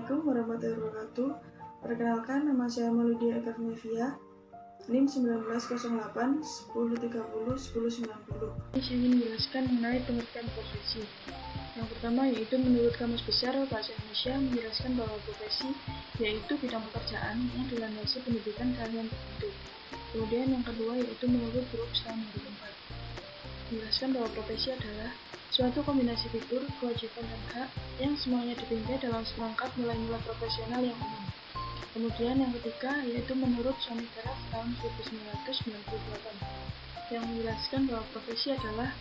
Assalamualaikum warahmatullahi wabarakatuh. Perkenalkan, nama saya Mauludia Ekarnevia, NIM 1908 1030 1090. Saya ingin menjelaskan mengenai pengertian profesi. Yang pertama yaitu menurut Kamus Besar Bahasa Indonesia menjelaskan bahwa profesi yaitu bidang pekerjaan yang dilandasi pendidikan keahlian tertentu. Kemudian yang kedua yaitu menurut Brooks tahun 2004 menjelaskan bahwa profesi adalah suatu kombinasi fitur, kewajiban, dan hak yang semuanya ditingkai dalam seperangkat nilai-nilai profesional yang umum. Kemudian yang ketiga yaitu menurut Sony Veras tahun 1998 yang menjelaskan bahwa profesi adalah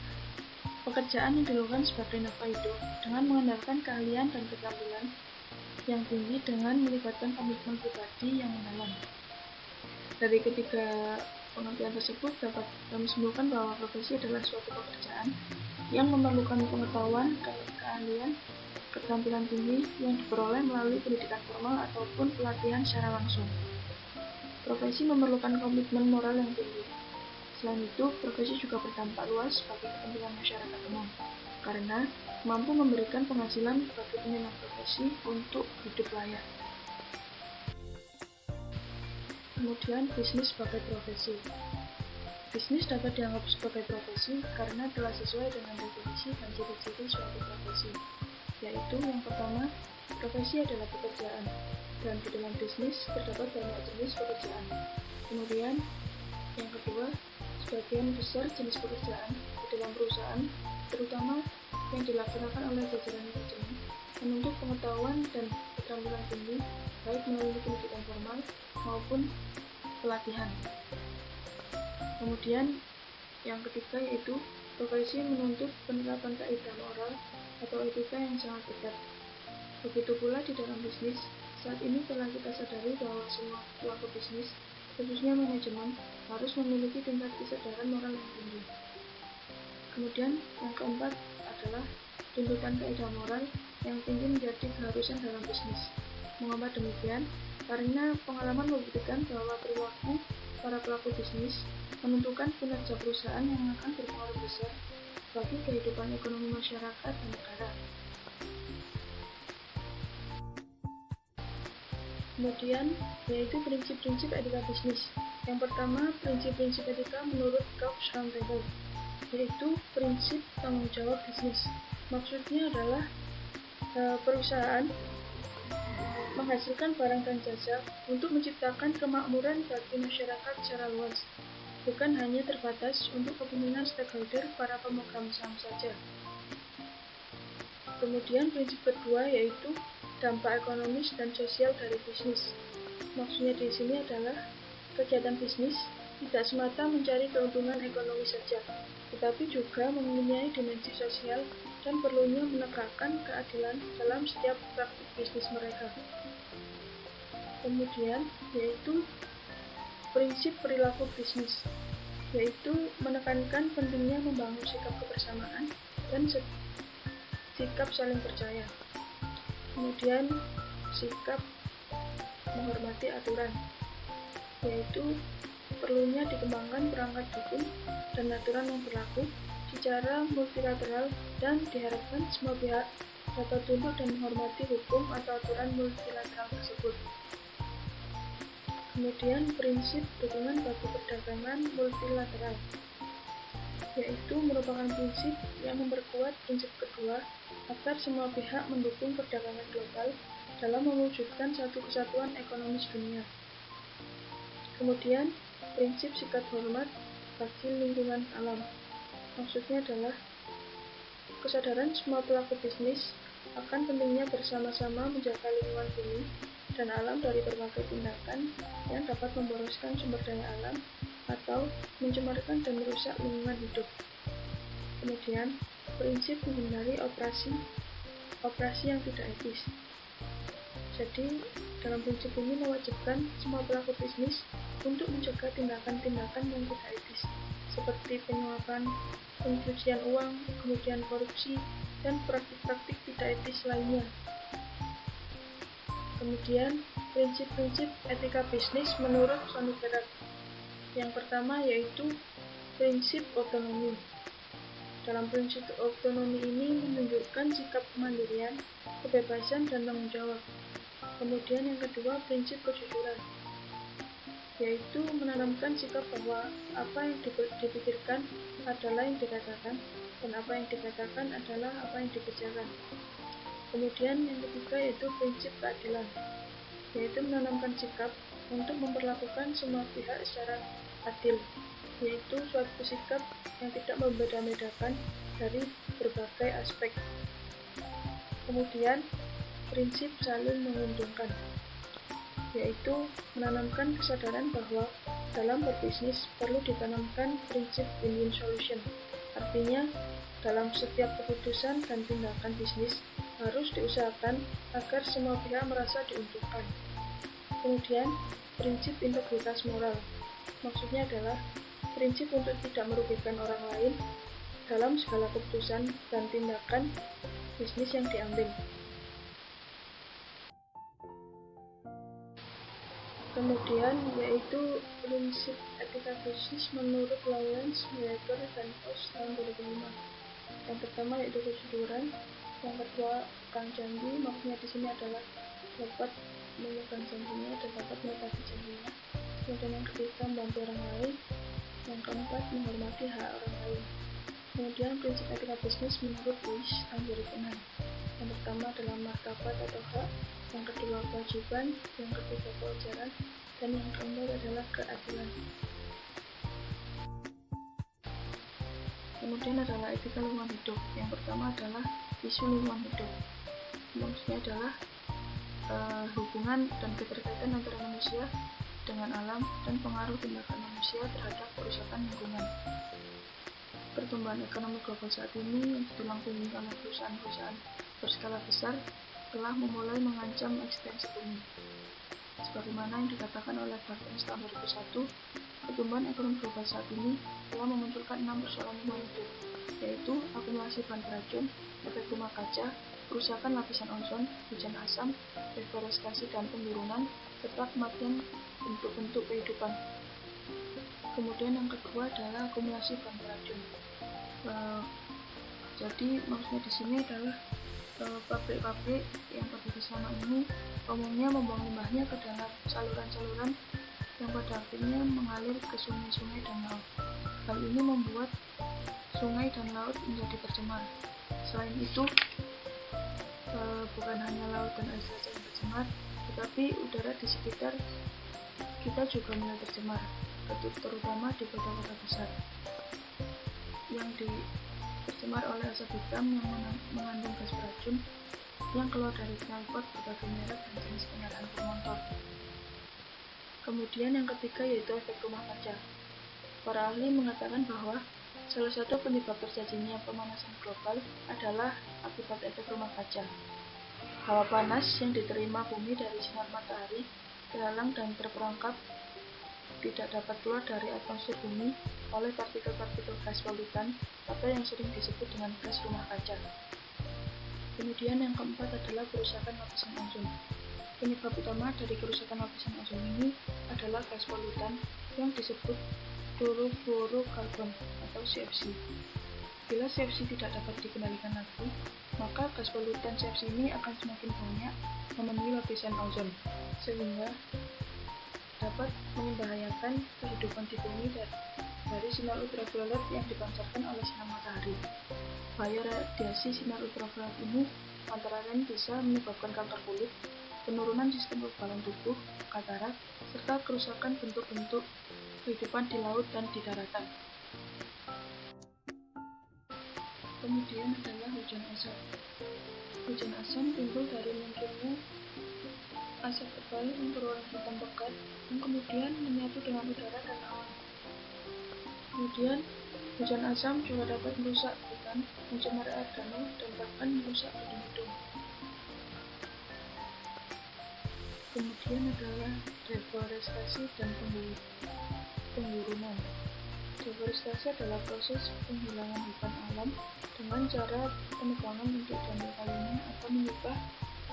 pekerjaan yang dilakukan sebagai nafkah hidup dengan mengandalkan keahlian dan keterampilan yang tinggi dengan melibatkan komitmen pribadi yang mendalam. Dari ketiga pengertian tersebut dapat kami simpulkan bahwa profesi adalah suatu pekerjaan yang memerlukan pengetahuan dan keahlian keterampilan tinggi yang diperoleh melalui pendidikan formal ataupun pelatihan secara langsung. Profesi memerlukan komitmen moral yang tinggi. Selain itu, profesi juga berdampak luas bagi kepentingan masyarakat umum karena mampu memberikan penghasilan bagi penyandang profesi untuk hidup layak. Kemudian, bisnis sebagai profesi. Bisnis dapat dianggap sebagai profesi karena telah sesuai dengan definisi dan ciri-ciri suatu profesi, yaitu yang pertama, profesi adalah pekerjaan, dan di dalam bisnis terdapat banyak jenis pekerjaan. Kemudian, yang kedua, sebagian besar jenis pekerjaan di dalam perusahaan, terutama yang dilaksanakan oleh jajaran manajemen, menuntut pengetahuan dan keterampilan tinggi, baik melalui pendidikan formal maupun pelatihan. Kemudian yang ketiga yaitu profesi menuntut penerapan kaidah moral atau etika yang sangat ketat. Begitu pula di dalam bisnis, saat ini telah kita sadari bahwa semua pelaku bisnis, khususnya manajemen, harus memiliki tingkat kesadaran moral yang tinggi. Kemudian yang keempat adalah tuntutan kaidah moral yang tinggi menjadi keharusan dalam bisnis. Mengapa demikian? Karena pengalaman membuktikan bahwa perilaku para pelaku bisnis menentukan kinerja perusahaan yang akan berpengaruh besar bagi kehidupan ekonomi masyarakat dan negara. Kemudian, yaitu prinsip-prinsip etika bisnis. Yang pertama, prinsip-prinsip etika menurut Cox Roundtable, yaitu prinsip tanggung jawab bisnis. Maksudnya adalah perusahaan menghasilkan barang dan jasa untuk menciptakan kemakmuran bagi masyarakat secara luas, bukan hanya terbatas untuk kepentingan stakeholder para pemegang saham saja. Kemudian prinsip kedua yaitu dampak ekonomis dan sosial dari bisnis. Maksudnya di sini adalah kegiatan bisnis tidak semata mencari keuntungan ekonomi saja, tetapi juga mempunyai dimensi sosial dan perlunya menegakkan keadilan dalam setiap praktik bisnis mereka. Kemudian yaitu prinsip perilaku bisnis, yaitu menekankan pentingnya membangun sikap kebersamaan dan sikap saling percaya. Kemudian sikap menghormati aturan, yaitu perlunya dikembangkan perangkat hukum dan aturan yang berlaku secara multilateral dan diharapkan semua pihak dapat tunduk dan menghormati hukum atau aturan multilateral tersebut. Kemudian prinsip dukungan bagi perdagangan multilateral, yaitu merupakan prinsip yang memperkuat prinsip kedua agar semua pihak mendukung perdagangan global dalam mewujudkan satu kesatuan ekonomis dunia. Kemudian prinsip sikap hormat bagi lingkungan alam. Maksudnya adalah kesadaran semua pelaku bisnis akan pentingnya bersama-sama menjaga lingkungan bumi dan alam dari berbagai tindakan yang dapat memboroskan sumber daya alam atau mencemarkan dan merusak lingkungan hidup. Kemudian, prinsip menghindari operasi yang tidak etis. Jadi, dalam prinsip ini mewajibkan semua pelaku bisnis untuk mencegah tindakan-tindakan yang tidak etis, seperti penyuapan, pencucian uang, kemudian korupsi, dan praktik-praktik tidak etis lainnya. Kemudian, prinsip-prinsip etika bisnis menurut Sony Veras. Yang pertama yaitu prinsip otonomi. Dalam prinsip otonomi ini menunjukkan sikap kemandirian, kebebasan, dan tanggung jawab. Kemudian yang kedua, prinsip kejujuran, yaitu menanamkan sikap bahwa apa yang dipikirkan adalah yang dikatakan, dan apa yang dikatakan adalah apa yang dikerjakan. Kemudian yang ketiga yaitu prinsip keadilan, yaitu menanamkan sikap untuk memperlakukan semua pihak secara adil, yaitu suatu sikap yang tidak membeda-bedakan dari berbagai aspek. Kemudian prinsip saling menguntungkan, yaitu menanamkan kesadaran bahwa dalam berbisnis perlu ditanamkan prinsip win-win solution. Artinya, dalam setiap keputusan dan tindakan bisnis harus diusahakan agar semua pihak merasa diuntungkan. Kemudian, prinsip integritas moral, maksudnya adalah prinsip untuk tidak merugikan orang lain dalam segala keputusan dan tindakan bisnis yang diambil. Kemudian yaitu prinsip etika bisnis menurut Lawrence, Weber, dan Post tahun 2005. Yang pertama yaitu kejujuran, yang kedua pegang janji, maksudnya di sini adalah dapat memegang janjinya dan dapat menepati janjinya. Kemudian yang ketiga membantu orang lain, yang keempat menghormati hak orang lain. Kemudian prinsip etika bisnis menurut Lewis tahun 2006. Yang pertama adalah martabat atau hak, yang kedua kewajiban, yang ketiga kewajaran, dan yang keempat adalah keadilan. Kemudian adalah etika lingkungan hidup. Yang pertama adalah isu lingkungan hidup. Maksudnya adalah hubungan dan keterkaitan antara manusia dengan alam dan pengaruh tindakan manusia terhadap kerusakan lingkungan. Pertumbuhan ekonomi global saat ini yang tulang punggung oleh perusahaan-perusahaan berskala besar telah memulai mengancam eksistensi bumi. Sebagaimana yang dikatakan oleh Bartens tahun 2001, pertumbuhan ekonomi global saat ini telah memunculkan 6 persoalan lingkungan hidup, yaitu akumulasi bahan beracun, efek rumah kaca, kerusakan lapisan ozon, hujan asam, deforestasi dan penggurunan, serta kematian bentuk-bentuk kehidupan. Kemudian yang kedua adalah akumulasi bahan beracun. Jadi maksudnya di sini adalah pabrik-pabrik yang bekerja sama ini umumnya membuang limbahnya ke dalam saluran-saluran yang pada akhirnya mengalir ke sungai-sungai dan laut. Hal ini membuat sungai dan laut menjadi tercemar. Selain itu, bukan hanya laut dan air saja yang tercemar, tetapi udara di sekitar kita juga mulai tercemar, terutama di kota-kota besar yang tercemar oleh asap hitam yang mengandung gas beracun yang keluar dari knalpot berbagai merek dan jenis kendaraan bermotor. Kemudian yang ketiga yaitu efek rumah kaca. Para ahli mengatakan bahwa salah satu penyebab terjadinya pemanasan global adalah akibat efek rumah kaca. Hawa panas yang diterima bumi dari sinar matahari terhalang dan terperangkap tidak dapat keluar dari atmosfer bumi oleh partikel-partikel gas polutan atau yang sering disebut dengan gas rumah kaca. Kemudian yang keempat adalah kerusakan lapisan ozon. Penyebab utama dari kerusakan lapisan ozon ini adalah gas polutan yang disebut chlorofluorokarbon atau CFC. Bila CFC tidak dapat dikendalikan lagi, maka gas polutan CFC ini akan semakin banyak memenuhi lapisan ozon, sehingga dapat membahayakan kehidupan di bumi dari sinar ultraviolet yang dipancarkan oleh sinar matahari. Bahaya radiasi sinar ultraviolet ini antara lain bisa menyebabkan kanker kulit, penurunan sistem kekebalan tubuh, katarak, serta kerusakan bentuk-bentuk kehidupan di laut dan di daratan. Kemudian adalah hujan asam. Hujan asam timbul dari munculnya asap tebal yang berwarna hitam pekat yang kemudian menyatu dengan udara dan awan. Kemudian hujan asam juga dapat merusak hutan, mencemar air danau, dan bahkan merusak gedung-gedung. Kemudian adalah deforestasi dan penggurunan. Deforestasi adalah proses penghilangan hutan alam dengan cara penebangan untuk jangka kalinya atau mengubah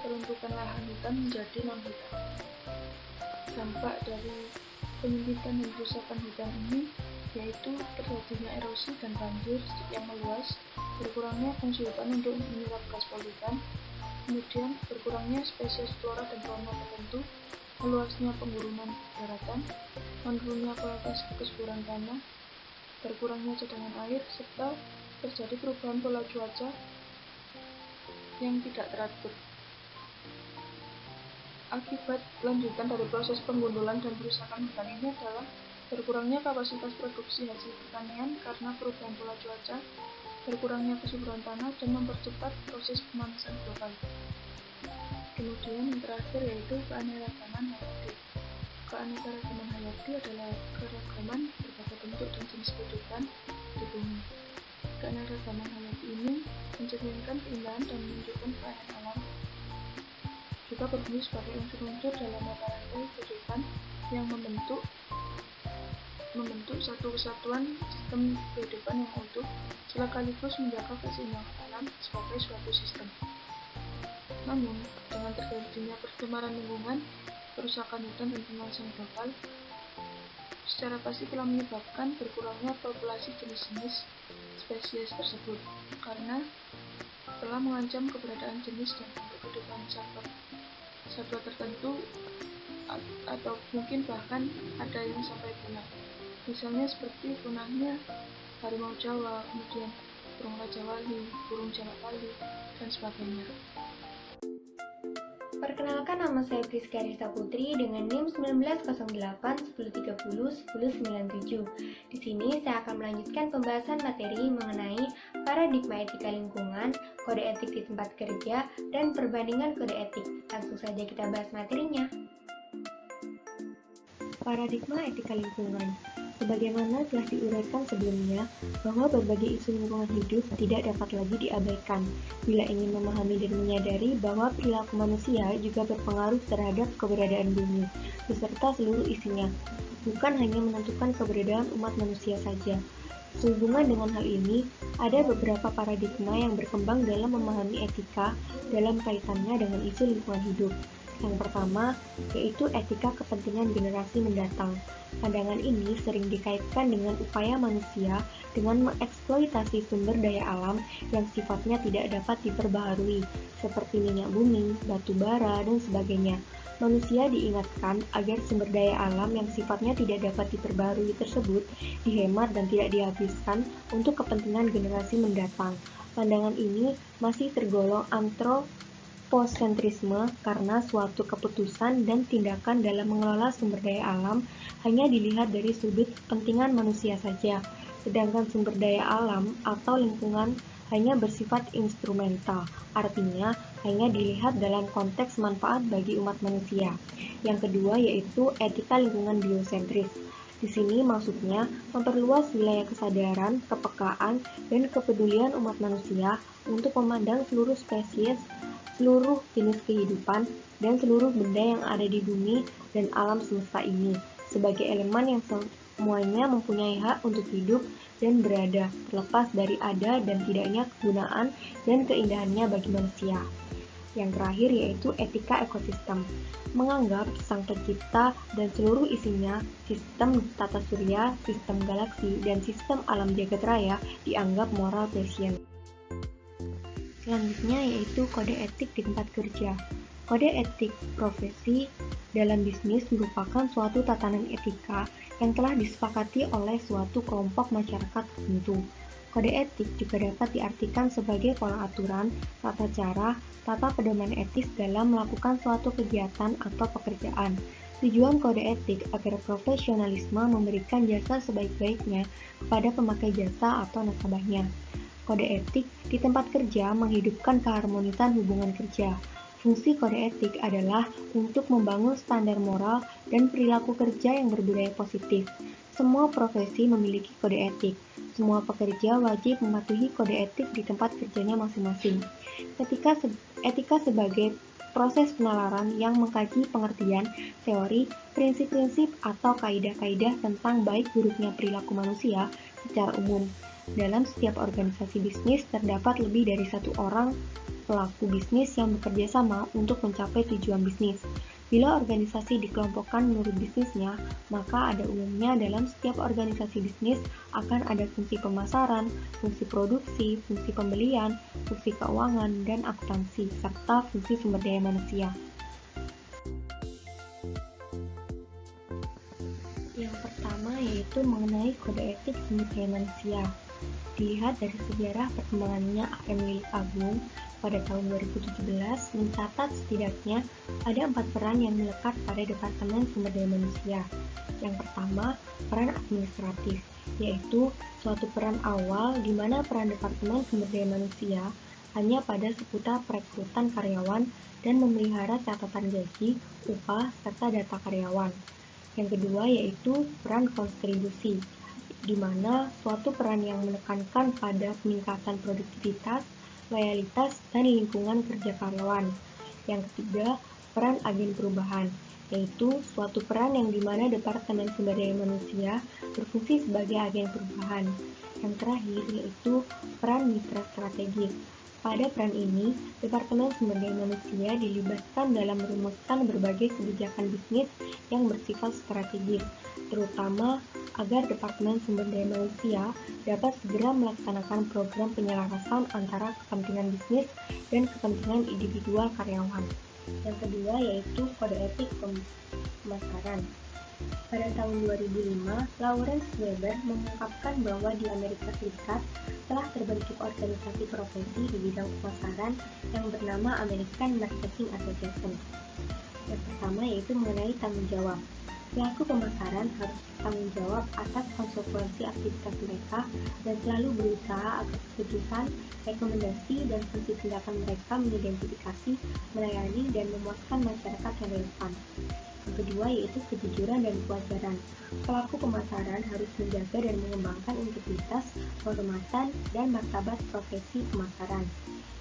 peruntukan lahan hutan menjadi non-hutan. Dampak dari penyempitan dan kerusakan hutan ini yaitu terjadinya erosi dan banjir yang meluas, berkurangnya fungsi hutan untuk menyerap gas polutan, kemudian berkurangnya spesies flora dan fauna tertentu, meluasnya pengurunan daratan, menurunnya kualitas kesuburan tanah, berkurangnya cadangan air, serta terjadi perubahan pola cuaca yang tidak teratur. Akibat lanjutan dari proses penggundulan dan perusakan hutan ini adalah berkurangnya kapasitas produksi hasil pertanian karena perubahan pola cuaca, berkurangnya kesuburan tanah, dan mempercepat proses pemanasan global. Kemudian yang terakhir yaitu keanekaragaman hayati. Keanekaragaman hayati adalah keragaman berbagai bentuk dan jenis kehidupan di bumi. Keanekaragaman hayati ini mencerminkan keindahan dan menunjukkan kekayaan alam. Juga berfungsi sebagai unsur-unsur dalam mata rantai kehidupan yang membentuk satu kesatuan sistem kehidupan yang utuh, sekaligus menjaga keseimbangan alam sebagai suatu sistem. Namun, dengan terjadinya pencemaran lingkungan, kerusakan hutan dan pemanasan global, secara pasti telah menyebabkan berkurangnya populasi jenis-jenis spesies tersebut, karena telah mengancam keberadaan jenis dan bentuk kehidupan satwa tertentu, atau mungkin bahkan ada yang sampai punah. Misalnya seperti punahnya harimau Jawa, kemudian burung raja wali, burung jalak bali, dan sebagainya. Perkenalkan, nama saya Priska Rista Putri dengan NIM 1908-1030-1097. Di sini saya akan melanjutkan pembahasan materi mengenai paradigma etika lingkungan, kode etik di tempat kerja, dan perbandingan kode etik. Langsung saja kita bahas materinya. Paradigma etika lingkungan. Sebagaimana telah diuraikan sebelumnya, bahwa berbagai isu lingkungan hidup tidak dapat lagi diabaikan bila ingin memahami dan menyadari bahwa perilaku manusia juga berpengaruh terhadap keberadaan bumi, beserta seluruh isinya, bukan hanya menentukan keberadaan umat manusia saja. Sehubungan dengan hal ini, ada beberapa paradigma yang berkembang dalam memahami etika dalam kaitannya dengan isu lingkungan hidup. Yang pertama, yaitu etika kepentingan generasi mendatang. Pandangan ini sering dikaitkan dengan upaya manusia dengan mengeksploitasi sumber daya alam yang sifatnya tidak dapat diperbaharui, seperti minyak bumi, batu bara, dan sebagainya. Manusia diingatkan agar sumber daya alam yang sifatnya tidak dapat diperbaharui tersebut dihemat dan tidak dihabiskan untuk kepentingan generasi mendatang. Pandangan ini masih tergolong antroposentrisme karena suatu keputusan dan tindakan dalam mengelola sumber daya alam hanya dilihat dari sudut kepentingan manusia saja, sedangkan sumber daya alam atau lingkungan hanya bersifat instrumental, artinya hanya dilihat dalam konteks manfaat bagi umat manusia. Yang kedua yaitu etika lingkungan biosentris. Di sini maksudnya memperluas wilayah kesadaran, kepekaan, dan kepedulian umat manusia untuk memandang seluruh spesies, seluruh jenis kehidupan, dan seluruh benda yang ada di bumi dan alam semesta ini sebagai elemen yang semuanya mempunyai hak untuk hidup dan berada, terlepas dari ada dan tidaknya kegunaan dan keindahannya bagi manusia. Yang terakhir yaitu etika ekosistem, menganggap sang pencipta dan seluruh isinya, sistem tata surya, sistem galaksi, dan sistem alam jagat raya dianggap moral prescient. Selanjutnya yaitu kode etik di tempat kerja. Kode etik profesi dalam bisnis merupakan suatu tatanan etika yang telah disepakati oleh suatu kelompok masyarakat tertentu. Kode etik juga dapat diartikan sebagai pola aturan, tata cara, tata pedoman etis dalam melakukan suatu kegiatan atau pekerjaan. Tujuan kode etik agar profesionalisme memberikan jasa sebaik-baiknya kepada pemakai jasa atau nasabahnya. Kode etik di tempat kerja menghidupkan keharmonisan hubungan kerja. Fungsi kode etik adalah untuk membangun standar moral dan perilaku kerja yang berbudaya positif. Semua profesi memiliki kode etik. Semua pekerja wajib mematuhi kode etik di tempat kerjanya masing-masing. Etika sebagai proses penalaran yang mengkaji pengertian, teori, prinsip-prinsip, atau kaidah-kaidah tentang baik buruknya perilaku manusia secara umum. Dalam setiap organisasi bisnis terdapat lebih dari satu orang pelaku bisnis yang bekerja sama untuk mencapai tujuan bisnis. Bila organisasi dikelompokkan menurut bisnisnya, maka ada umumnya dalam setiap organisasi bisnis akan ada fungsi pemasaran, fungsi produksi, fungsi pembelian, fungsi keuangan, dan akuntansi, serta fungsi sumber daya manusia. Yang pertama yaitu mengenai kode etik sumber daya manusia. Dilihat dari sejarah perkembangannya APM Milik Agung pada tahun 2017 mencatat setidaknya ada 4 peran yang melekat pada Departemen Sumber Daya Manusia. Yang pertama, peran administratif, yaitu suatu peran awal di mana peran Departemen Sumber Daya Manusia hanya pada seputar perekrutan karyawan dan memelihara catatan gaji, upah, serta data karyawan. Yang kedua yaitu peran kontribusi, di mana suatu peran yang menekankan pada peningkatan produktivitas, loyalitas, dan lingkungan kerja karyawan. Yang ketiga, peran agen perubahan, yaitu suatu peran yang dimana Departemen Sumber Daya Manusia berfungsi sebagai agen perubahan. Yang terakhir yaitu peran mitra strategis. Pada peran ini, Departemen Sumber Daya Manusia dilibatkan dalam merumuskan berbagai kebijakan bisnis yang bersifat strategis, terutama agar Departemen Sumber Daya Manusia dapat segera melaksanakan program penyelarasan antara kepentingan bisnis dan kepentingan individual karyawan. Yang kedua yaitu kode etik pemasaran. Pada tahun 2005, Lawrence Weber mengungkapkan bahwa di Amerika Serikat telah terbentuk organisasi profesi di bidang pemasaran yang bernama American Marketing Association. Yang pertama yaitu mengenai tanggung jawab. Pelaku pemasaran harus bertanggung jawab atas konsekuensi aktivitas mereka dan selalu berusaha agar keputusan, rekomendasi, dan fungsi tindakan mereka mengidentifikasi, melayani, dan memuaskan masyarakat yang relevan. Yang kedua yaitu kejujuran dan kewajaran. Pelaku pemasaran harus menjaga dan mengembangkan integritas, kehormatan, dan martabat profesi pemasaran.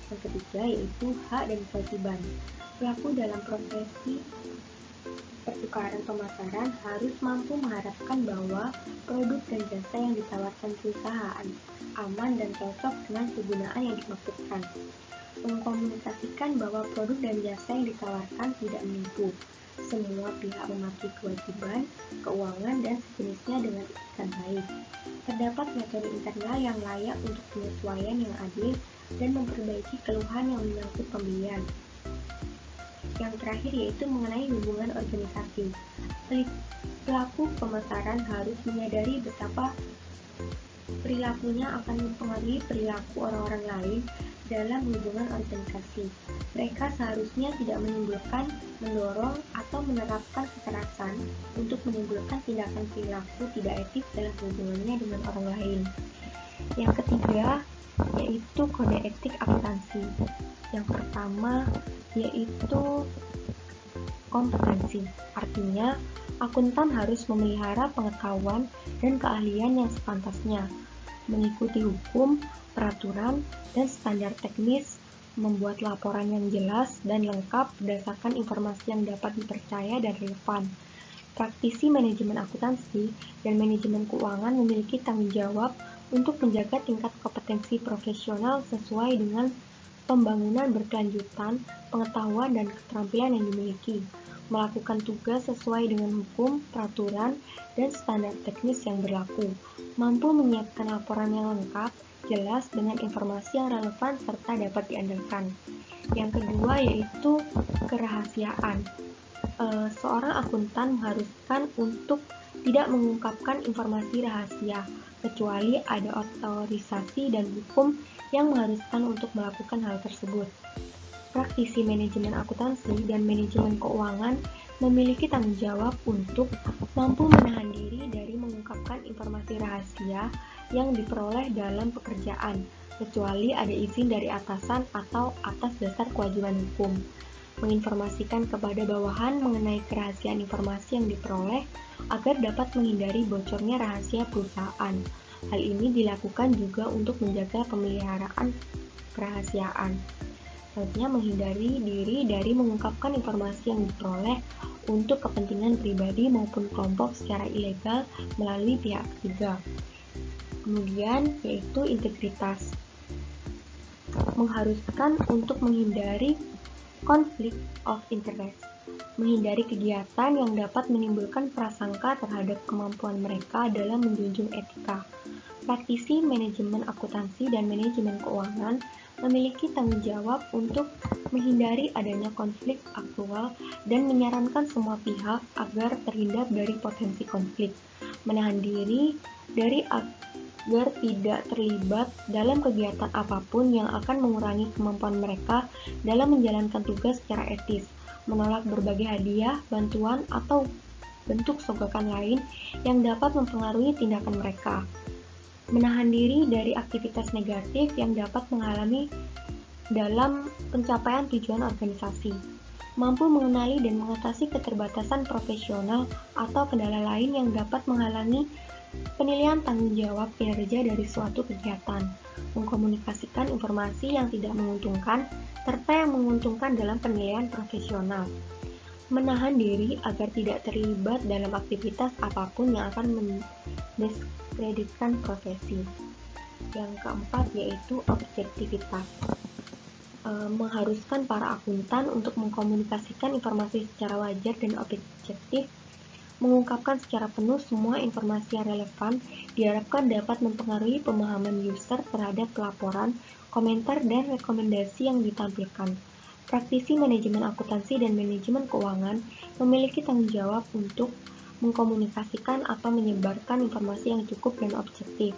Yang ketiga yaitu hak dan kewajiban. Pelaku dalam profesi pertukaran pemasaran harus mampu mengharapkan bahwa produk dan jasa yang ditawarkan perusahaan aman dan cocok dengan kegunaan yang dimaksudkan. Mengkomunikasikan bahwa produk dan jasa yang ditawarkan tidak menipu. Semua pihak mematuhi kewajiban, keuangan, dan sejenisnya dengan etikat baik. Terdapat metode internal yang layak untuk penyesuaian yang adil dan memperbaiki keluhan yang menyangkut pembelian. Yang terakhir yaitu mengenai hubungan organisasi. Pelaku pemasaran harus menyadari betapa perilakunya akan mempengaruhi perilaku orang-orang lain dalam hubungan organisasi. Mereka seharusnya tidak menimbulkan, mendorong, atau menerapkan kekerasan untuk menimbulkan tindakan perilaku tidak etis dalam hubungannya dengan orang lain. Yang ketiga yaitu kode etik akuntansi. Yang pertama yaitu kompetensi. Artinya, akuntan harus memelihara pengetahuan dan keahlian yang sepantasnya, mengikuti hukum, peraturan, dan standar teknis, membuat laporan yang jelas dan lengkap berdasarkan informasi yang dapat dipercaya dan relevan. Praktisi manajemen akuntansi dan manajemen keuangan memiliki tanggung jawab untuk menjaga tingkat kompetensi profesional sesuai dengan pembangunan berkelanjutan, pengetahuan, dan keterampilan yang dimiliki, melakukan tugas sesuai dengan hukum, peraturan, dan standar teknis yang berlaku, mampu menyiapkan laporan yang lengkap, jelas, dengan informasi yang relevan, serta dapat diandalkan. Yang kedua yaitu kerahasiaan. Seorang akuntan mengharuskan untuk tidak mengungkapkan informasi rahasia, kecuali ada otorisasi dan hukum yang mengharuskan untuk melakukan hal tersebut. Praktisi manajemen akuntansi dan manajemen keuangan memiliki tanggung jawab untuk mampu menahan diri dari mengungkapkan informasi rahasia yang diperoleh dalam pekerjaan, kecuali ada izin dari atasan atau atas dasar kewajiban hukum. Menginformasikan kepada bawahan mengenai kerahasiaan informasi yang diperoleh agar dapat menghindari bocornya rahasia perusahaan. Hal ini dilakukan juga untuk menjaga pemeliharaan kerahasiaan. Selanjutnya, menghindari diri dari mengungkapkan informasi yang diperoleh untuk kepentingan pribadi maupun kelompok secara ilegal melalui pihak ketiga. Kemudian, yaitu integritas. Mengharuskan untuk menghindari konflik of interest. menghindari kegiatan yang dapat menimbulkan prasangka terhadap kemampuan mereka dalam menjunjung etika. Praktisi manajemen akuntansi dan manajemen keuangan memiliki tanggung jawab untuk menghindari adanya konflik aktual dan menyarankan semua pihak agar terhindar dari potensi konflik, menahan diri dari agar tidak terlibat dalam kegiatan apapun yang akan mengurangi kemampuan mereka dalam menjalankan tugas secara etis, menolak berbagai hadiah, bantuan, atau bentuk sogokan lain yang dapat mempengaruhi tindakan mereka, menahan diri dari aktivitas negatif yang dapat menghalangi dalam pencapaian tujuan organisasi, mampu mengenali dan mengatasi keterbatasan profesional atau kendala lain yang dapat menghalangi penilaian tanggung jawab kinerja dari suatu kegiatan, mengkomunikasikan informasi yang tidak menguntungkan serta yang menguntungkan dalam penilaian profesional, menahan diri agar tidak terlibat dalam aktivitas apapun yang akan mendiskreditkan profesi. Yang keempat yaitu objektivitas. Mengharuskan para akuntan untuk mengkomunikasikan informasi secara wajar dan objektif, mengungkapkan secara penuh semua informasi yang relevan, diharapkan dapat mempengaruhi pemahaman user terhadap pelaporan, komentar, dan rekomendasi yang ditampilkan. Praktisi manajemen akuntansi dan manajemen keuangan memiliki tanggung jawab untuk mengkomunikasikan atau menyebarkan informasi yang cukup dan objektif,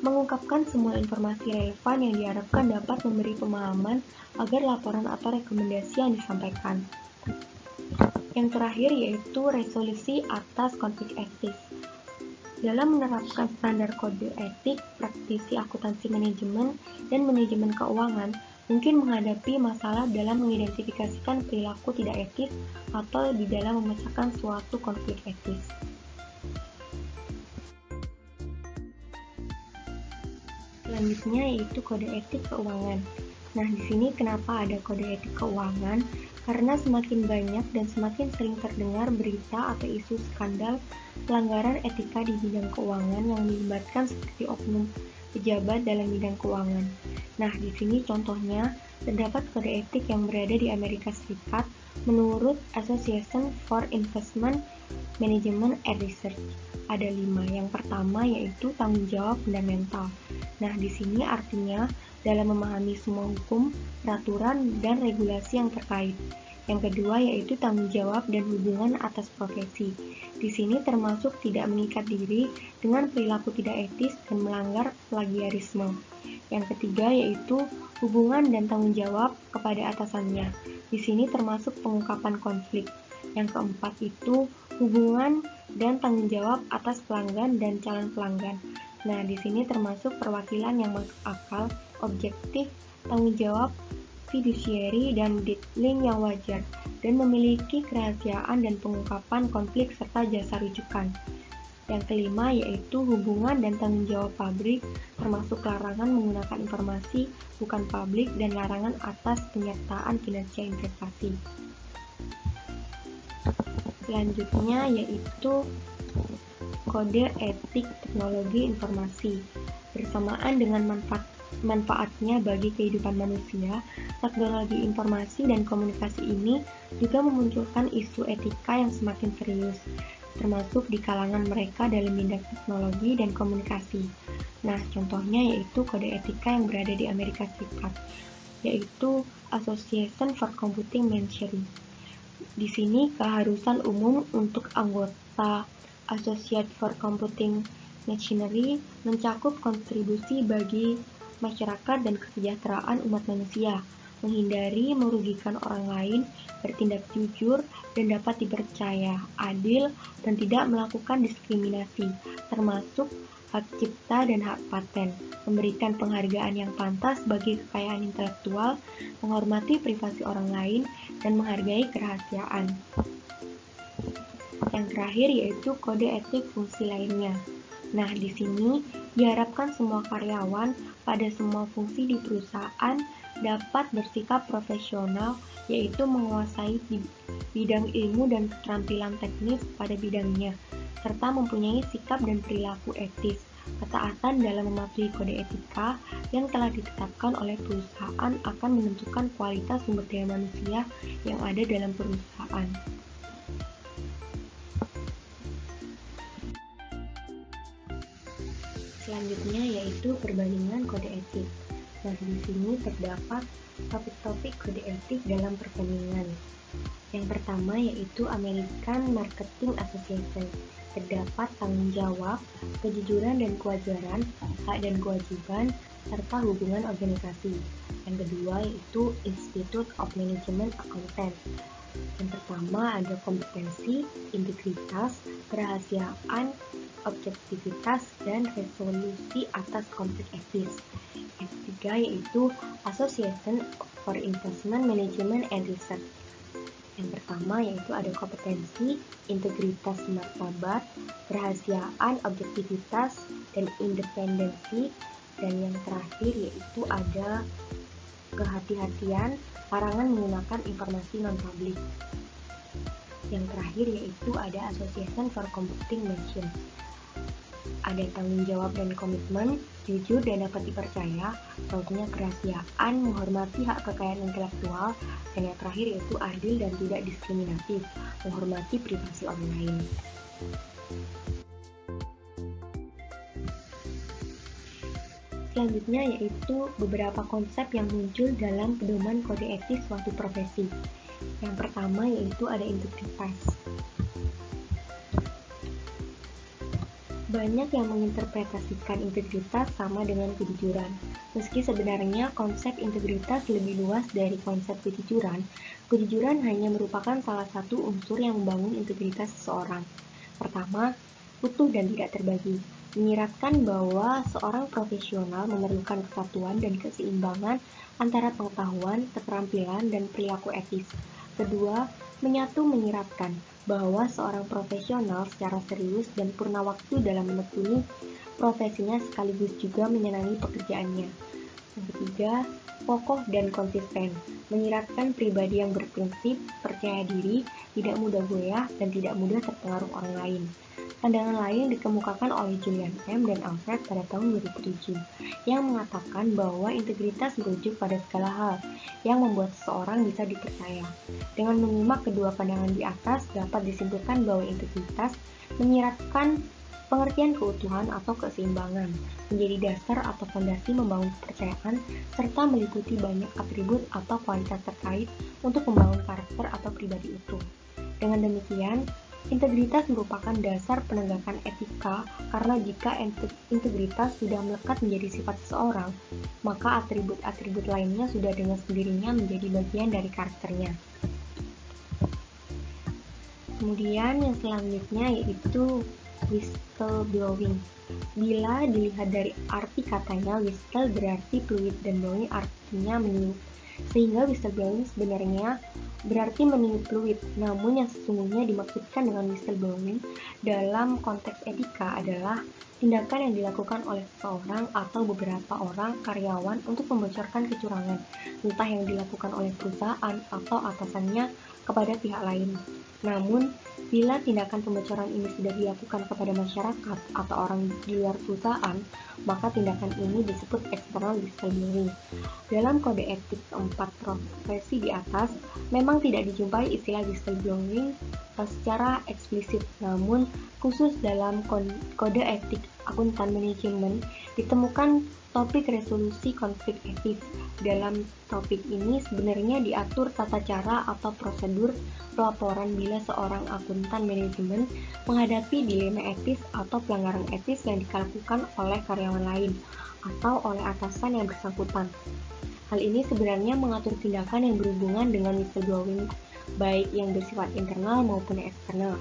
mengungkapkan semua informasi relevan yang diharapkan dapat memberi pemahaman agar laporan atau rekomendasi yang disampaikan. Yang terakhir yaitu resolusi atas konflik etis. Dalam menerapkan standar kode etik, praktisi akuntansi manajemen dan manajemen keuangan mungkin menghadapi masalah dalam mengidentifikasikan perilaku tidak etis atau di dalam memecahkan suatu konflik etis. Selanjutnya yaitu kode etik keuangan. Nah, di sini kenapa ada kode etik keuangan? Karena semakin banyak dan semakin sering terdengar berita atau isu skandal pelanggaran etika di bidang keuangan yang melibatkan seperti oknum pejabat dalam bidang keuangan. Nah, di sini contohnya terdapat kode etik yang berada di Amerika Serikat menurut Association for Investment Management and Research. Ada 5. Yang pertama yaitu tanggung jawab fundamental. Nah, di sini artinya dalam memahami semua hukum, peraturan, dan regulasi yang terkait. Yang kedua yaitu tanggung jawab dan hubungan atas profesi. Di sini termasuk tidak mengikat diri dengan perilaku tidak etis dan melanggar plagiarisme. Yang ketiga yaitu hubungan dan tanggung jawab kepada atasannya. Di sini termasuk pengungkapan konflik. Yang keempat itu hubungan dan tanggung jawab atas pelanggan dan calon pelanggan. Nah, di sini termasuk perwakilan yang masuk akal, objektif, tanggung jawab fiduciary dan dealing yang wajar, dan memiliki kerahasiaan dan pengungkapan konflik serta jasa rujukan. Yang kelima yaitu hubungan dan tanggung jawab pabrik, termasuk larangan menggunakan informasi bukan publik dan larangan atas penyertaan kinerja investasi. Selanjutnya yaitu kode etik teknologi informasi. Bersamaan dengan manfaatnya bagi kehidupan manusia, teknologi informasi dan komunikasi ini juga memunculkan isu etika yang semakin serius, termasuk di kalangan mereka dalam bidang teknologi dan komunikasi. Nah, contohnya yaitu kode etika yang berada di Amerika Serikat, yaitu Association for Computing Machinery. Di sini keharusan umum untuk anggota Association for Computing Machinery mencakup kontribusi bagi masyarakat dan kesejahteraan umat manusia, menghindari merugikan orang lain, bertindak jujur dan dapat dipercaya, adil dan tidak melakukan diskriminasi, termasuk hak cipta dan hak paten, memberikan penghargaan yang pantas bagi kekayaan intelektual, menghormati privasi orang lain, dan menghargai kerahasiaan. Yang terakhir yaitu kode etik fungsi lainnya. Nah, di sini diharapkan semua karyawan pada semua fungsi di perusahaan dapat bersikap profesional, yaitu menguasai bidang ilmu dan keterampilan teknis pada bidangnya, serta mempunyai sikap dan perilaku etis, ketaatan dalam mematuhi kode etika yang telah ditetapkan oleh perusahaan akan menentukan kualitas sumber daya manusia yang ada dalam perusahaan. Selanjutnya yaitu perbandingan kode etik. Nah, di sini terdapat topik-topik kode etik dalam perbandingan. Yang pertama yaitu American Marketing Association. Terdapat tanggung jawab, kejujuran dan kewajaran, hak dan kewajiban, serta hubungan organisasi. Yang kedua yaitu Institute of Management Accountants. Yang pertama ada kompetensi, integritas, kerahasiaan, objektivitas, dan resolusi atas konflik etis. Yang ketiga yaitu Association for Investment Management and Research. Yang pertama yaitu ada kompetensi, integritas martabat, kerahasiaan, objektivitas, dan independensi. Dan yang terakhir yaitu ada kehati-hatian, larangan menggunakan informasi non-publik. Yang terakhir yaitu ada Association for Computing Machines. Ada tanggung jawab dan komitmen, jujur dan dapat dipercaya, tentunya kerahasiaan, menghormati hak kekayaan intelektual, dan yang terakhir yaitu adil dan tidak diskriminatif, menghormati privasi orang lain. Selanjutnya yaitu beberapa konsep yang muncul dalam pedoman kode etis suatu profesi. Yang pertama yaitu ada integritas. Banyak yang menginterpretasikan integritas sama dengan kejujuran. Meski sebenarnya konsep integritas lebih luas dari konsep kejujuran, kejujuran hanya merupakan salah satu unsur yang membangun integritas seseorang. Pertama, utuh dan tidak terbagi. Menyiratkan bahwa seorang profesional memerlukan kesatuan dan keseimbangan antara pengetahuan, keterampilan, dan perilaku etis. Kedua, menyatu menyiratkan bahwa seorang profesional secara serius dan purna waktu dalam menekuni profesinya sekaligus juga menyenangi pekerjaannya. Yang ketiga, kokoh dan konsisten, menyiratkan pribadi yang berprinsip, percaya diri, tidak mudah goyah, dan tidak mudah terpengaruh orang lain. Pandangan lain dikemukakan oleh Julian M. dan Alfred pada tahun 2007, yang mengatakan bahwa integritas merujuk pada segala hal yang membuat seseorang bisa dipercaya. Dengan menyimak kedua pandangan di atas, dapat disimpulkan bahwa integritas menyiratkan pengertian keutuhan atau keseimbangan, menjadi dasar atau fondasi membangun kepercayaan, serta meliputi banyak atribut atau kualitas terkait untuk membangun karakter atau pribadi utuh. Dengan demikian, integritas merupakan dasar penegakan etika karena jika integritas sudah melekat menjadi sifat seseorang, maka atribut-atribut lainnya sudah dengan sendirinya menjadi bagian dari karakternya. Kemudian yang selanjutnya yaitu whistleblowing. Bila dilihat dari arti katanya, whistle berarti fluid dan blowing artinya meniup. Sehingga whistleblowing sebenarnya berarti meniup fluid. Namun yang sesungguhnya dimaksudkan dengan whistleblowing dalam konteks etika adalah tindakan yang dilakukan oleh seseorang atau beberapa orang karyawan untuk membocorkan kecurangan, entah yang dilakukan oleh perusahaan atau atasannya kepada pihak lain. Namun, bila tindakan pembocoran ini sudah dilakukan kepada masyarakat atau orang di luar perusahaan, maka tindakan ini disebut external whistleblowing. Dalam kode etik keempat profesi di atas, memang tidak dijumpai istilah whistleblowing secara eksplisit, namun khusus dalam kode etik akuntan manajemen ditemukan topik resolusi konflik etis. Dalam topik ini sebenarnya diatur tata cara atau prosedur pelaporan bila seorang akuntan manajemen menghadapi dilema etis atau pelanggaran etis yang dilakukan oleh karyawan lain atau oleh atasan yang bersangkutan. Hal ini sebenarnya mengatur tindakan yang berhubungan dengan whistleblowing, baik yang bersifat internal maupun eksternal.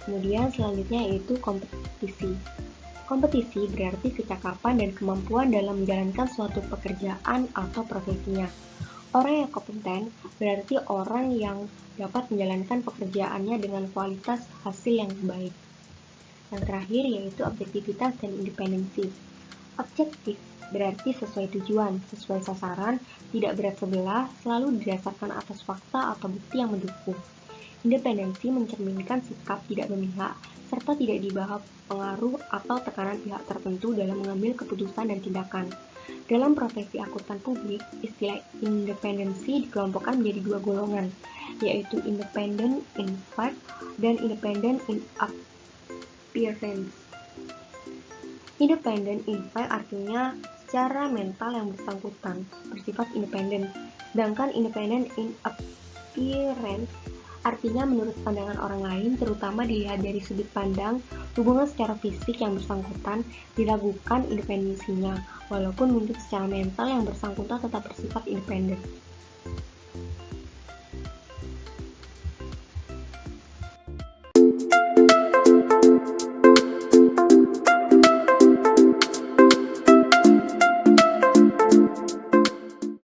Kemudian selanjutnya yaitu kompetisi. Kompetisi berarti kecakapan dan kemampuan dalam menjalankan suatu pekerjaan atau profesinya. Orang yang kompeten berarti orang yang dapat menjalankan pekerjaannya dengan kualitas hasil yang baik. Yang terakhir yaitu objektivitas dan independensi. Objektif berarti sesuai tujuan, sesuai sasaran, tidak berat sebelah, selalu didasarkan atas fakta atau bukti yang mendukung. Independensi mencerminkan sikap tidak memihak, serta tidak dibawa pengaruh atau tekanan pihak tertentu dalam mengambil keputusan dan tindakan. Dalam profesi akuntan publik, istilah independensi dikelompokkan menjadi dua golongan, yaitu independent in fact dan independent in appearance. Independent in fact artinya secara mental yang bersangkutan bersifat independen, sedangkan independent in appearance artinya menurut pandangan orang lain, terutama dilihat dari sudut pandang hubungan secara fisik yang bersangkutan, diragukan independensinya, walaupun menurut secara mental yang bersangkutan tetap bersifat independen.